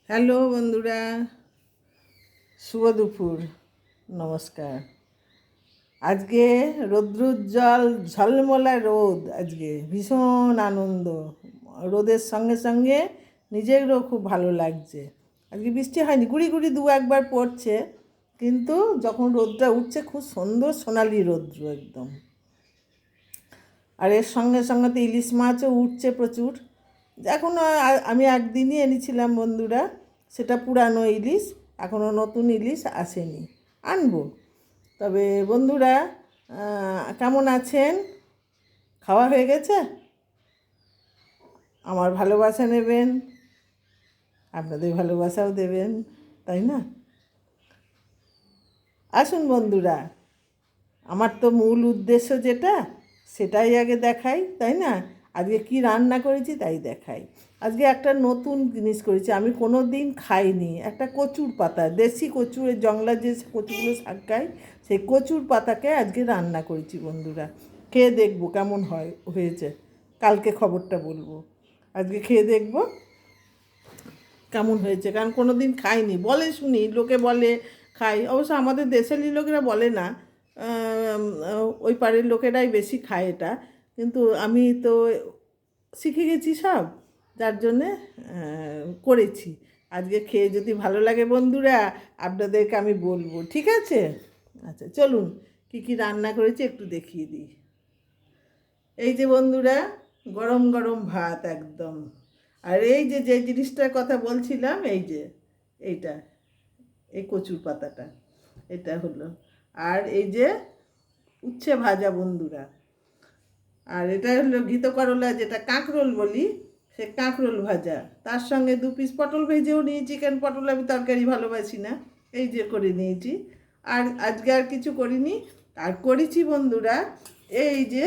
Hello বন্ধুরা, শুভ দুপুর, নমস্কার। আজকে রৌদ্রোজ্জ্বল ঝলমলা রোদ, আজকে ভীষণ আনন্দ। রোদের সঙ্গে সঙ্গে নিজেরও খুব ভালো লাগছে। আজকে বৃষ্টি হয়নি, গুড়ি গুড়ি দু একবার পড়ছে, কিন্তু যখন রোদটা উঠছে খুব সুন্দর সোনালি রৌদ্র একদম। আর এর সঙ্গে সঙ্গে তো ইলিশ মাছও উঠছে প্রচুর। এখন আমি একদিনই এনেছিলাম বন্ধুরা, সেটা পুরানো ইলিশ, এখনও নতুন ইলিশ আসেনি, আনবো। তবে বন্ধুরা, কেমন আছেন? খাওয়া হয়ে গেছে? আমার ভালোবাসা নেবেন, আপনাদের ভালোবাসাও দেবেন, তাই না? আসুন বন্ধুরা, আমার তো মূল উদ্দেশ্য যেটা, সেটাই আগে দেখাই, তাই না? আজকে কি রান্না করেছি তাই দেখাই। আজকে একটা নতুন জিনিস করেছি, আমি কোনো দিন খাইনি। একটা কচুর পাতা, দেশি কচু, জংলার যে কচুগুলো শাক খাই, সেই কচুর পাতাকে আজকে রান্না করেছি বন্ধুরা। খেয়ে দেখবো কেমন হয়েছে, কালকে খবরটা বলবো। আজকে খেয়ে দেখবো কেমন হয়েছে, কারণ কোনো দিন খাইনি। বলে শুনি, লোকে বলে খাই, অবশ্য আমাদের দেশের লোকেরা বলে না, ওই পাড়ের লোকেরাই বেশি খায় এটা। কিন্তু আমি তো শিখে গেছি সব, যার জন্যে করেছি। আজকে খেয়ে যদি ভালো লাগে বন্ধুরা, আপনাদেরকে আমি বলবো, ঠিক আছে? আচ্ছা চলুন, কী কী রান্না করেছি একটু দেখিয়ে দিই। এই যে বন্ধুরা, গরম গরম ভাত একদম। আর এই যে যে জিনিসটার কথা বলছিলাম, এই যে এইটা, এই কচুর পাতাটা, এটা হলো। আর এই যে উচ্ছে ভাজা বন্ধুরা। আর এটা হলো ঘিত করলা, যেটা কাঁকরোল বলি, সে কাঁকরোল ভাজা। তার সঙ্গে 2 পিস পটল ভেজেও নিয়েছি, চিকেন পটল আমি তরকারি ভালোবাসি না, এই যে করে নিয়েছি। আর আজকে আর কিছু করিনি। আর করেছি বন্ধুরা, এই যে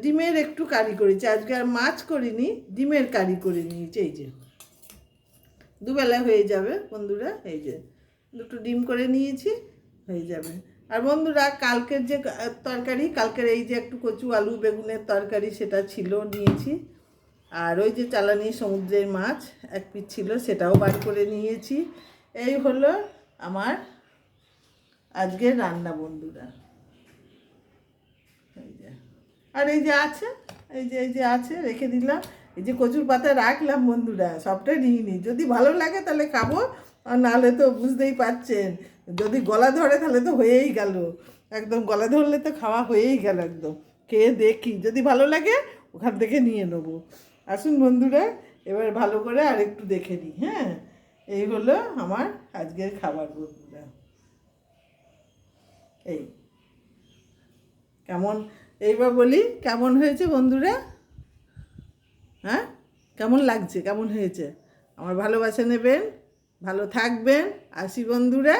ডিমের একটু কারি করেছি। আজকে আর মাছ করিনি, ডিমের কারি করে নিয়েছি। এই যে দুবেলা হয়ে যাবে বন্ধুরা, এই যে 2টো ডিম করে নিয়েছি, হয়ে যাবে। আর বন্ধুরা, কালকের যে তরকারি, কালকের এই যে একটু কচু আলু বেগুনের তরকারি, সেটা ছিল, নিয়েছি। আর ওই যে চালানি সমুদ্রের মাছ 1 পিস ছিল, সেটাও বার করে নিয়েছি। এই হলো আমার আজকের রান্না বন্ধুরা। এই যে, আর এই যে আছে, এই যে আছে, রেখে দিলাম। এই যে কচুর পাতা রাখলাম বন্ধুরা, সবটাই নিয়ে নিই, যদি ভালো লাগে তাহলে খাবো, আর নাহলে তো বুঝতেই পারছেন, যদি গলা ধরে তাহলে তো হয়েই গেল। একদম গলা ধরলে তো খাওয়া হয়েই গেল একদম। খেয়ে দেখি, যদি ভালো লাগে ওখান থেকে নিয়ে নেবো। আসুন বন্ধুরা, এবার ভালো করে আর একটু দেখে নিই। হ্যাঁ, এই হলো আমার আজকের খাবার বন্ধুরা। এই কেমন, এইবার বলি কেমন হয়েছে বন্ধুরা? হ্যাঁ, কেমন লাগছে, কেমন হয়েছে? আমার ভালোবাসা নেবেন, ভালো থাকবেন, আসি বন্ধুরা।